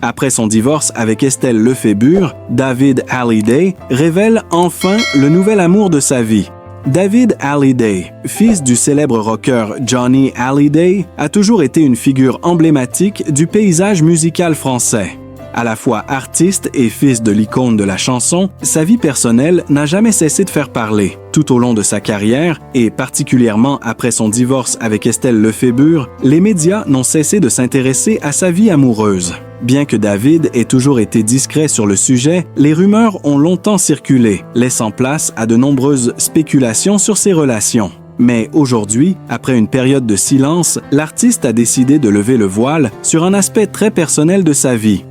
Après son divorce avec Estelle Lefébure, David Hallyday révèle enfin le nouvel amour de sa vie. David Hallyday, fils du célèbre rocker Johnny Hallyday, a toujours été une figure emblématique du paysage musical français. À la fois artiste et fils de l'icône de la chanson, sa vie personnelle n'a jamais cessé de faire parler. Tout au long de sa carrière, et particulièrement après son divorce avec Estelle Lefébure, les médias n'ont cessé de s'intéresser à sa vie amoureuse. Bien que David ait toujours été discret sur le sujet, les rumeurs ont longtemps circulé, laissant place à de nombreuses spéculations sur ses relations. Mais aujourd'hui, après une période de silence, l'artiste a décidé de lever le voile sur un aspect très personnel de sa vie.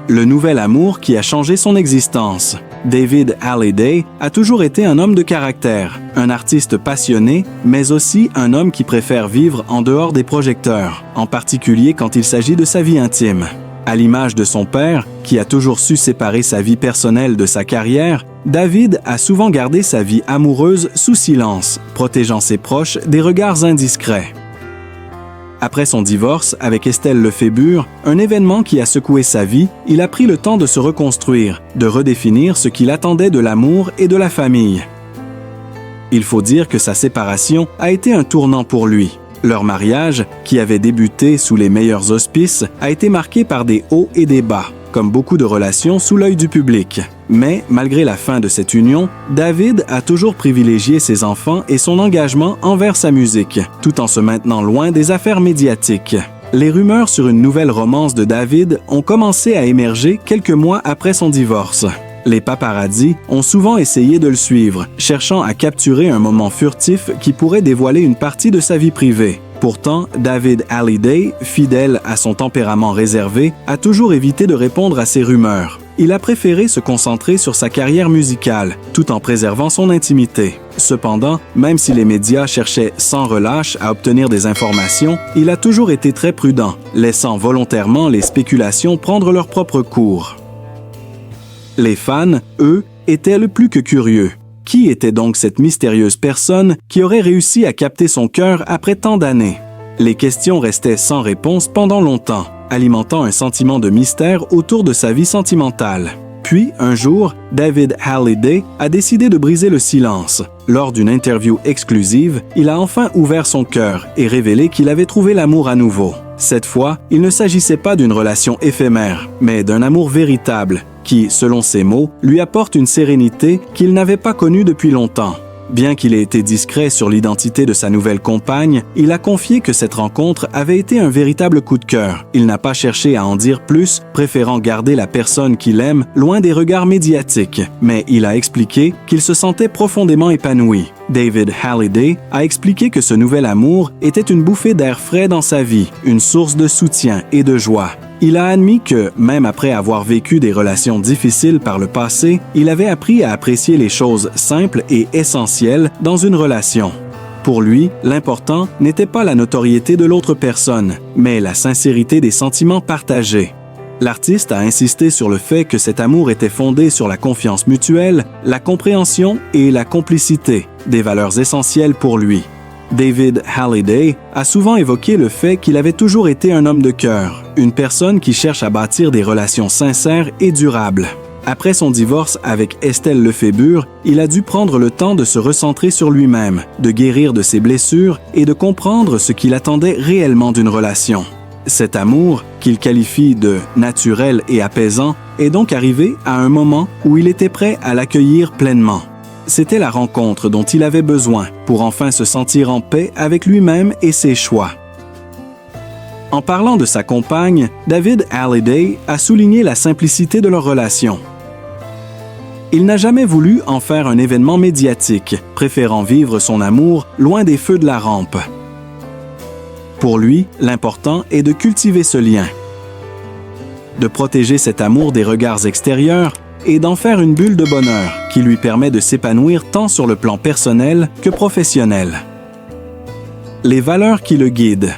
Le nouvel amour qui a changé son existence. David Hallyday a toujours été un homme de caractère, un artiste passionné, mais aussi un homme qui préfère vivre en dehors des projecteurs, en particulier quand il s'agit de sa vie intime. À l'image de son père, qui a toujours su séparer sa vie personnelle de sa carrière, David a souvent gardé sa vie amoureuse sous silence, protégeant ses proches des regards indiscrets. Après son divorce avec Estelle Lefébure, un événement qui a secoué sa vie, il a pris le temps de se reconstruire, de redéfinir ce qu'il attendait de l'amour et de la famille. Il faut dire que sa séparation a été un tournant pour lui. Leur mariage, qui avait débuté sous les meilleurs auspices, a été marqué par des hauts et des bas, comme beaucoup de relations sous l'œil du public. Mais, malgré la fin de cette union, David a toujours privilégié ses enfants et son engagement envers sa musique, tout en se maintenant loin des affaires médiatiques. Les rumeurs sur une nouvelle romance de David ont commencé à émerger quelques mois après son divorce. Les paparazzis ont souvent essayé de le suivre, cherchant à capturer un moment furtif qui pourrait dévoiler une partie de sa vie privée. Pourtant, David Hallyday, fidèle à son tempérament réservé, a toujours évité de répondre à ces rumeurs. Il a préféré se concentrer sur sa carrière musicale, tout en préservant son intimité. Cependant, même si les médias cherchaient sans relâche à obtenir des informations, il a toujours été très prudent, laissant volontairement les spéculations prendre leur propre cours. Les fans, eux, étaient le plus que curieux. Qui était donc cette mystérieuse personne qui aurait réussi à capter son cœur après tant d'années? Les questions restaient sans réponse pendant longtemps, alimentant un sentiment de mystère autour de sa vie sentimentale. Puis, un jour, David Hallyday a décidé de briser le silence. Lors d'une interview exclusive, il a enfin ouvert son cœur et révélé qu'il avait trouvé l'amour à nouveau. Cette fois, il ne s'agissait pas d'une relation éphémère, mais d'un amour véritable, qui, selon ses mots, lui apporte une sérénité qu'il n'avait pas connue depuis longtemps. Bien qu'il ait été discret sur l'identité de sa nouvelle compagne, il a confié que cette rencontre avait été un véritable coup de cœur. Il n'a pas cherché à en dire plus, préférant garder la personne qu'il aime loin des regards médiatiques. Mais il a expliqué qu'il se sentait profondément épanoui. David Hallyday a expliqué que ce nouvel amour était une bouffée d'air frais dans sa vie, une source de soutien et de joie. Il a admis que, même après avoir vécu des relations difficiles par le passé, il avait appris à apprécier les choses simples et essentielles dans une relation. Pour lui, l'important n'était pas la notoriété de l'autre personne, mais la sincérité des sentiments partagés. L'artiste a insisté sur le fait que cet amour était fondé sur la confiance mutuelle, la compréhension et la complicité, des valeurs essentielles pour lui. David Hallyday a souvent évoqué le fait qu'il avait toujours été un homme de cœur, une personne qui cherche à bâtir des relations sincères et durables. Après son divorce avec Estelle Lefébure, il a dû prendre le temps de se recentrer sur lui-même, de guérir de ses blessures et de comprendre ce qu'il attendait réellement d'une relation. Cet amour, qu'il qualifie de naturel et apaisant, est donc arrivé à un moment où il était prêt à l'accueillir pleinement. C'était la rencontre dont il avait besoin pour enfin se sentir en paix avec lui-même et ses choix. En parlant de sa compagne, David Hallyday a souligné la simplicité de leur relation. Il n'a jamais voulu en faire un événement médiatique, préférant vivre son amour loin des feux de la rampe. Pour lui, l'important est de cultiver ce lien, de protéger cet amour des regards extérieurs et d'en faire une bulle de bonheur qui lui permet de s'épanouir tant sur le plan personnel que professionnel. Les valeurs qui le guident.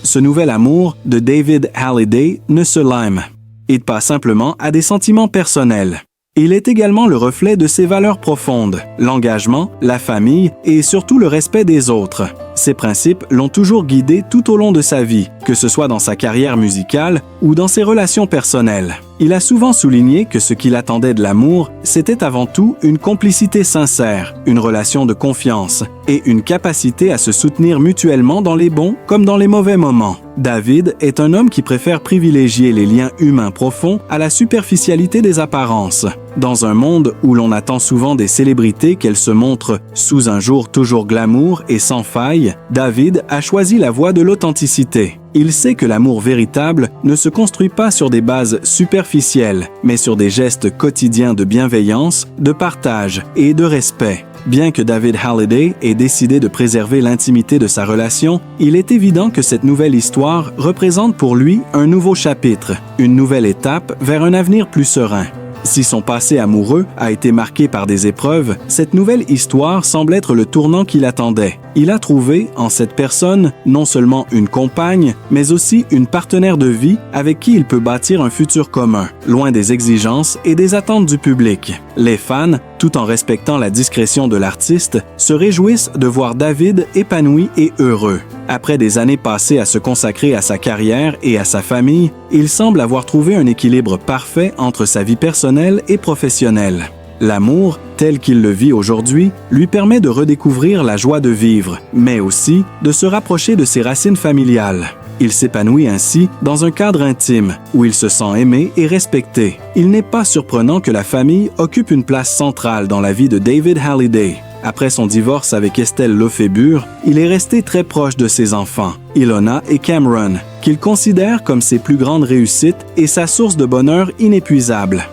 Ce nouvel amour de David Hallyday ne se lime. Il passe simplement à des sentiments personnels. Il est également le reflet de ses valeurs profondes, l'engagement, la famille et surtout le respect des autres. Ces principes l'ont toujours guidé tout au long de sa vie, que ce soit dans sa carrière musicale ou dans ses relations personnelles. Il a souvent souligné que ce qu'il attendait de l'amour, c'était avant tout une complicité sincère, une relation de confiance et une capacité à se soutenir mutuellement dans les bons comme dans les mauvais moments. David est un homme qui préfère privilégier les liens humains profonds à la superficialité des apparences. Dans un monde où l'on attend souvent des célébrités qu'elles se montrent sous un jour toujours glamour et sans faille, David a choisi la voie de l'authenticité. Il sait que l'amour véritable ne se construit pas sur des bases superficielles, mais sur des gestes quotidiens de bienveillance, de partage et de respect. Bien que David Halliday ait décidé de préserver l'intimité de sa relation, il est évident que cette nouvelle histoire représente pour lui un nouveau chapitre, une nouvelle étape vers un avenir plus serein. Si son passé amoureux a été marqué par des épreuves, cette nouvelle histoire semble être le tournant qu'il attendait. Il a trouvé, en cette personne, non seulement une compagne, mais aussi une partenaire de vie avec qui il peut bâtir un futur commun, loin des exigences et des attentes du public. Les fans, tout en respectant la discrétion de l'artiste, se réjouissent de voir David épanoui et heureux. Après des années passées à se consacrer à sa carrière et à sa famille, il semble avoir trouvé un équilibre parfait entre sa vie personnelle et professionnelle. L'amour, tel qu'il le vit aujourd'hui, lui permet de redécouvrir la joie de vivre, mais aussi de se rapprocher de ses racines familiales. Il s'épanouit ainsi dans un cadre intime, où il se sent aimé et respecté. Il n'est pas surprenant que la famille occupe une place centrale dans la vie de David Halliday. Après son divorce avec Estelle Lefébure, il est resté très proche de ses enfants, Ilona et Cameron, qu'il considère comme ses plus grandes réussites et sa source de bonheur inépuisable.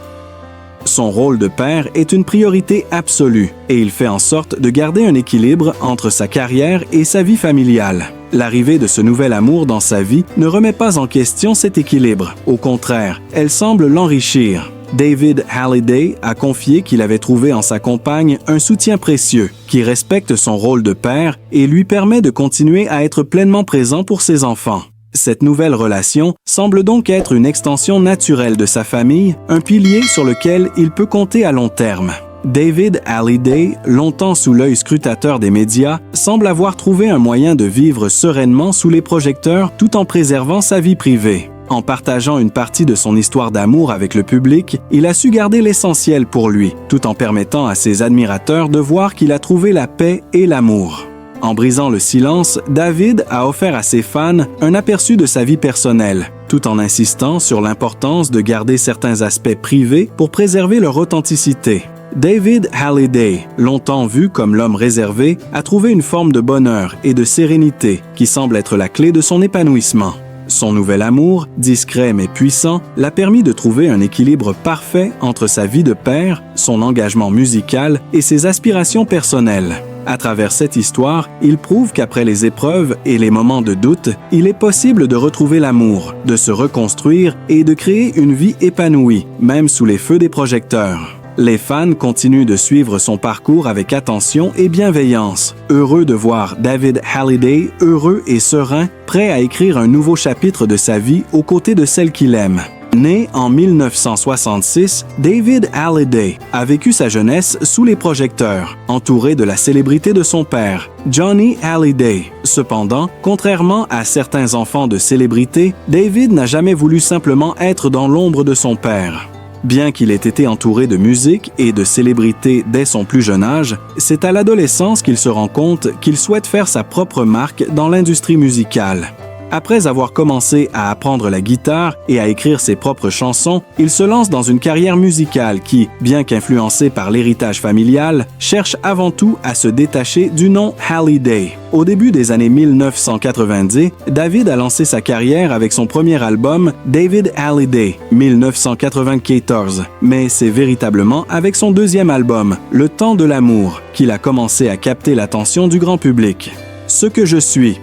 Son rôle de père est une priorité absolue et il fait en sorte de garder un équilibre entre sa carrière et sa vie familiale. L'arrivée de ce nouvel amour dans sa vie ne remet pas en question cet équilibre. Au contraire, elle semble l'enrichir. David Halliday a confié qu'il avait trouvé en sa compagne un soutien précieux qui respecte son rôle de père et lui permet de continuer à être pleinement présent pour ses enfants. Cette nouvelle relation semble donc être une extension naturelle de sa famille, un pilier sur lequel il peut compter à long terme. David Halliday, longtemps sous l'œil scrutateur des médias, semble avoir trouvé un moyen de vivre sereinement sous les projecteurs tout en préservant sa vie privée. En partageant une partie de son histoire d'amour avec le public, il a su garder l'essentiel pour lui, tout en permettant à ses admirateurs de voir qu'il a trouvé la paix et l'amour. En brisant le silence, David a offert à ses fans un aperçu de sa vie personnelle, tout en insistant sur l'importance de garder certains aspects privés pour préserver leur authenticité. David Halliday, longtemps vu comme l'homme réservé, a trouvé une forme de bonheur et de sérénité qui semble être la clé de son épanouissement. Son nouvel amour, discret mais puissant, l'a permis de trouver un équilibre parfait entre sa vie de père, son engagement musical et ses aspirations personnelles. À travers cette histoire, il prouve qu'après les épreuves et les moments de doute, il est possible de retrouver l'amour, de se reconstruire et de créer une vie épanouie, même sous les feux des projecteurs. Les fans continuent de suivre son parcours avec attention et bienveillance, heureux de voir David Halliday heureux et serein, prêt à écrire un nouveau chapitre de sa vie aux côtés de celle qu'il aime. Né en 1966, David Halliday a vécu sa jeunesse sous les projecteurs, entouré de la célébrité de son père, Johnny Hallyday. Cependant, contrairement à certains enfants de célébrités, David n'a jamais voulu simplement être dans l'ombre de son père. Bien qu'il ait été entouré de musique et de célébrités dès son plus jeune âge, c'est à l'adolescence qu'il se rend compte qu'il souhaite faire sa propre marque dans l'industrie musicale. Après avoir commencé à apprendre la guitare et à écrire ses propres chansons, il se lance dans une carrière musicale qui, bien qu'influencée par l'héritage familial, cherche avant tout à se détacher du nom Halliday. Au début des années 1990, David a lancé sa carrière avec son premier album David Halliday, 1994. Mais c'est véritablement avec son deuxième album, Le Temps de l'amour, qu'il a commencé à capter l'attention du grand public. Ce que je suis.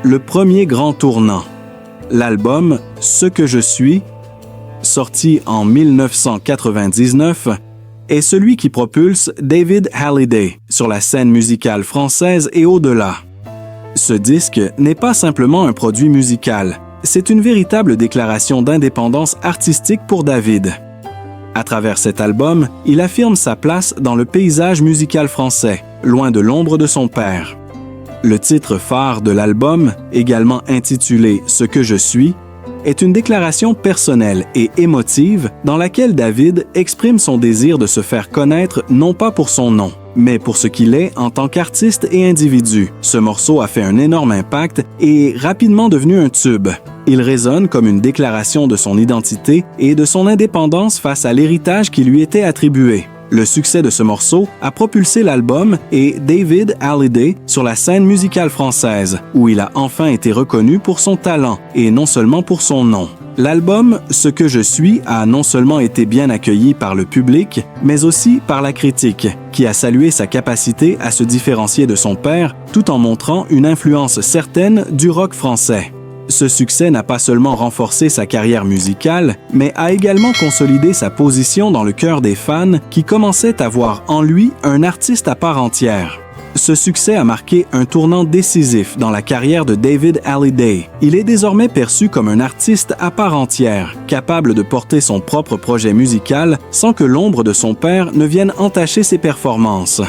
Le premier grand tournant. L'album « Ce que je suis », sorti en 1999, est celui qui propulse David Halliday sur la scène musicale française et au-delà. Ce disque n'est pas simplement un produit musical, c'est une véritable déclaration d'indépendance artistique pour David. À travers cet album, il affirme sa place dans le paysage musical français, loin de l'ombre de son père. Le titre phare de l'album, également intitulé « Ce que je suis », est une déclaration personnelle et émotive dans laquelle David exprime son désir de se faire connaître non pas pour son nom, mais pour ce qu'il est en tant qu'artiste et individu. Ce morceau a fait un énorme impact et est rapidement devenu un tube. Il résonne comme une déclaration de son identité et de son indépendance face à l'héritage qui lui était attribué. Le succès de ce morceau a propulsé l'album et David Hallyday sur la scène musicale française, où il a enfin été reconnu pour son talent et non seulement pour son nom. L'album « Ce que je suis » a non seulement été bien accueilli par le public, mais aussi par la critique, qui a salué sa capacité à se différencier de son père tout en montrant une influence certaine du rock français. Ce succès n'a pas seulement renforcé sa carrière musicale, mais a également consolidé sa position dans le cœur des fans qui commençaient à voir en lui un artiste à part entière. Ce succès a marqué un tournant décisif dans la carrière de David Hallyday. Il est désormais perçu comme un artiste à part entière, capable de porter son propre projet musical sans que l'ombre de son père ne vienne entacher ses performances.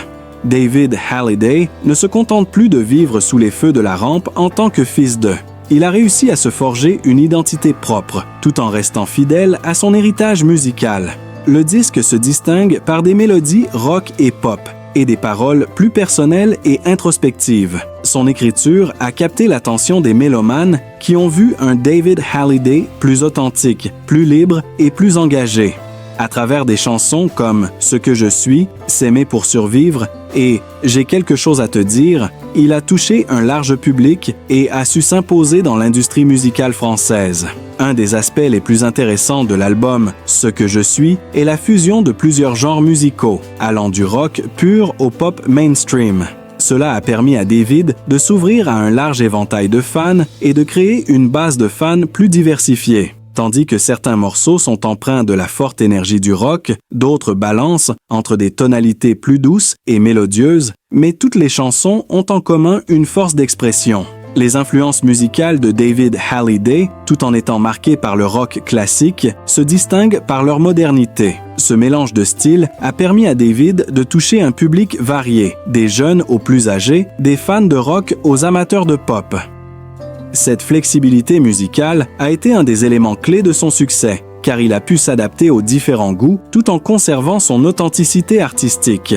David Hallyday ne se contente plus de vivre sous les feux de la rampe en tant que fils de. Il a réussi à se forger une identité propre, tout en restant fidèle à son héritage musical. Le disque se distingue par des mélodies rock et pop, et des paroles plus personnelles et introspectives. Son écriture a capté l'attention des mélomanes qui ont vu un David Hallyday plus authentique, plus libre et plus engagé. À travers des chansons comme « Ce que je suis »,« S'aimer pour survivre » et « J'ai quelque chose à te dire », il a touché un large public et a su s'imposer dans l'industrie musicale française. Un des aspects les plus intéressants de l'album « Ce que je suis » est la fusion de plusieurs genres musicaux, allant du rock pur au pop mainstream. Cela a permis à David de s'ouvrir à un large éventail de fans et de créer une base de fans plus diversifiée. Tandis que certains morceaux sont empreints de la forte énergie du rock, d'autres balancent entre des tonalités plus douces et mélodieuses, mais toutes les chansons ont en commun une force d'expression. Les influences musicales de David Hallyday, tout en étant marquées par le rock classique, se distinguent par leur modernité. Ce mélange de styles a permis à David de toucher un public varié, des jeunes aux plus âgés, des fans de rock aux amateurs de pop. Cette flexibilité musicale a été un des éléments clés de son succès, car il a pu s'adapter aux différents goûts tout en conservant son authenticité artistique.